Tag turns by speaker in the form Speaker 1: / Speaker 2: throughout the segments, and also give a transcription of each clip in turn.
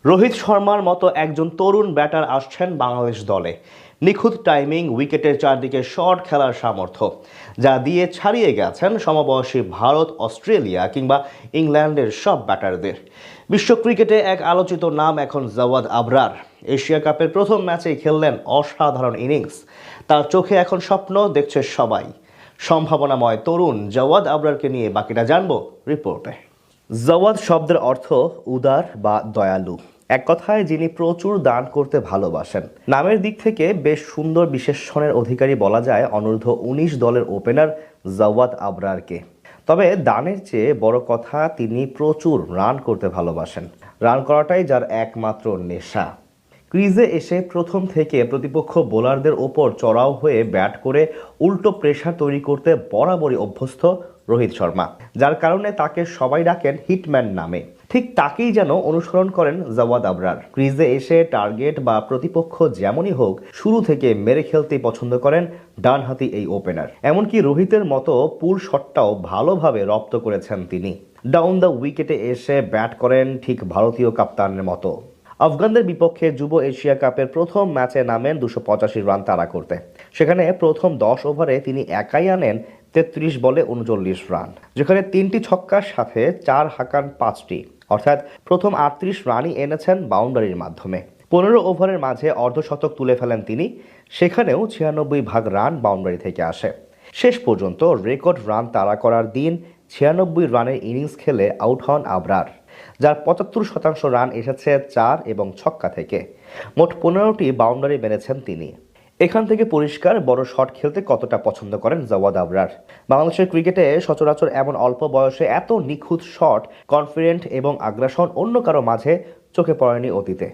Speaker 1: রোহিত শর্মার মতো একজন তরুণ ব্যাটার আসছেন বাংলাদেশ দলে। নিখুঁত টাইমিং, উইকেটের চারদিকে শট খেলার সামর্থ্য যা দিয়ে ছাড়িয়ে গেছেন সমবয়সী ভারত, অস্ট্রেলিয়া কিংবা ইংল্যান্ডের সব ব্যাটারদের। বিশ্ব ক্রিকেটে এক আলোচিত নাম এখন জাওয়াদ আবরার। এশিয়া কাপের প্রথম ম্যাচেই খেললেন অসাধারণ ইনিংস। তার চোখে এখন স্বপ্ন দেখছে সবাই। সম্ভাবনাময় তরুণ জাওয়াদ আবরারকে নিয়ে বাকিটা জানবো রিপোর্টে। জাওয়াদ শব্দের অর্থ উদার বা দয়ালু। এক কথায় যিনি প্রচুর দান করতে ভালোবাসেন। নামের দিক থেকে বেশ সুন্দর বিশেষণের অধিকারী বলা যায় অনূর্ধ্ব-19 দলের ওপেনার জাওয়াদ আবরারকে। তবে দানের চেয়ে বড় কথা, তিনি প্রচুর রান করতে ভালোবাসেন। রান করাটাই যার একমাত্র নেশা। ক্রিজে এসে প্রথম থেকে প্রতিপক্ষ বোলারদের ওপর চড়াও হয়ে ব্যাট করে উল্টো প্রেসার তৈরি করতে বরাবরই অভ্যস্ত রোহিত শর্মা, যার কারণে তাকে সবাই ডাকেন হিটম্যান নামে। ঠিক তাকেই যেন অনুসরণ করেন জাওয়াদ আবরার। ক্রিজে এসে টার্গেট বা প্রতিপক্ষ যেমনই হোক, শুরু থেকে মেরে খেলতেই পছন্দ করেন ডানহাতি এই ওপেনার। এমনকি রোহিতের মতো পুল শটটাও ভালোভাবে রপ্ত করেছেন তিনি। ডাউন দ্য উইকেটে এসে ব্যাট করেন ঠিক ভারতীয় কাপ্তানের মতো। আফগানদের বিপক্ষে যুব এশিয়া কাপের প্রথম ম্যাচে নামেন 285 রান তাড়া করতে। সেখানে প্রথম 10 ওভারে তিনি একাই আনেন 33 বলে 39 রান, যেখানে 3টি ছক্কার সাথে 4 হাঁকান 5টি, অর্থাৎ প্রথম 38 রানই এনেছেন বাউন্ডারির মাধ্যমে। 15 ওভারের মাঝে অর্ধশতক তুলে ফেলেন তিনি। সেখানেও 96 ভাগ রান বাউন্ডারি থেকে আসে। শেষ পর্যন্ত রেকর্ড রান তাড়া করার দিন 96 রানের ইনিংস খেলে আউট হন আবরার, যার 75% রান এসেছে 4 এবং ছক্কা থেকে। মোট 15টি বাউন্ডারি মেরেছেন তিনি। এখান থেকে পরিষ্কার বড় শট খেলতে কতটা পছন্দ করেন জাওয়াদ আবরার। বাংলাদেশের ক্রিকেটে সচরাচর এমন অল্প বয়সে এত নিখুঁত শট, কনফিডেন্ট এবং আগ্রাসন অন্য কারো মাঝে চোখে পড়েনি অতীতে,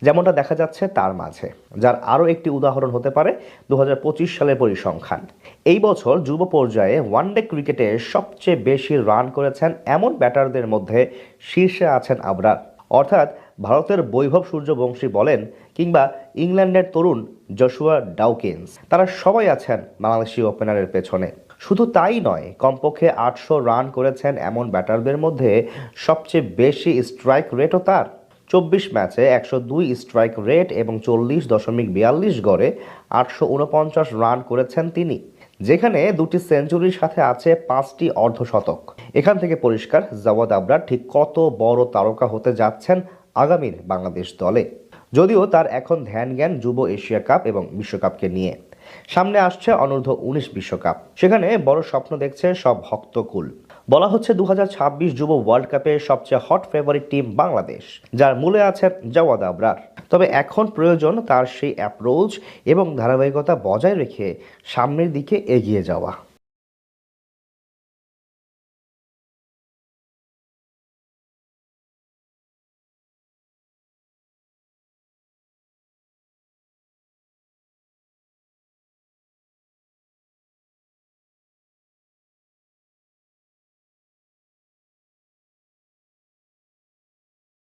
Speaker 1: যেমনটা দেখা যাচ্ছে তার মাঝে। যার আরও একটি উদাহরণ হতে পারে 2025 সালের পরিসংখ্যান। এই বছর যুব পর্যায়ে ওয়ানডে ক্রিকেটে সবচেয়ে বেশি রান করেছেন এমন ব্যাটারদের মধ্যে শীর্ষে আছেন আবরার। অর্থাৎ ভারতের বৈভব সূর্যবংশী বলেন কিংবা ইংল্যান্ডের তরুণ জশুয়া ডাউকিন্স, তারা সবাই আছেন বাংলাদেশি ওপেনারের পেছনে। শুধু তাই নয়, কমপক্ষে 800 রান করেছেন এমন ব্যাটারদের মধ্যে সবচেয়ে বেশি স্ট্রাইক রেটও তার। 24 ম্যাচে 102 স্ট্রাইক রেট এবং 40.42 গড়ে 849 রান করেছেন তিনি, যেখানে 2টি সেঞ্চুরির সাথে আছে 5টি অর্ধশতক। এখান থেকে পরিষ্কার জাওয়াদ আবরার ঠিক কত বড় তারকা হতে যাচ্ছেন আগামীর বাংলাদেশ দলে। যদিও তার এখন ধ্যান জ্ঞান যুব এশিয়া কাপ এবং বিশ্বকাপকে নিয়ে। সামনে আসছে অনূর্ধ্ব-19 বিশ্বকাপ। সেখানে বড় স্বপ্ন দেখছে সব ভক্তকুল। বলা হচ্ছে 2026 যুব ওয়ার্ল্ড কাপের সবচেয়ে হট ফেভারিট টিম বাংলাদেশ, যার মূলে আছেন জাওয়াদ আবরার। তবে এখন প্রয়োজন তার সেই অ্যাপ্রোচ এবং ধারাবাহিকতা বজায় রেখে সামনের দিকে এগিয়ে যাওয়া।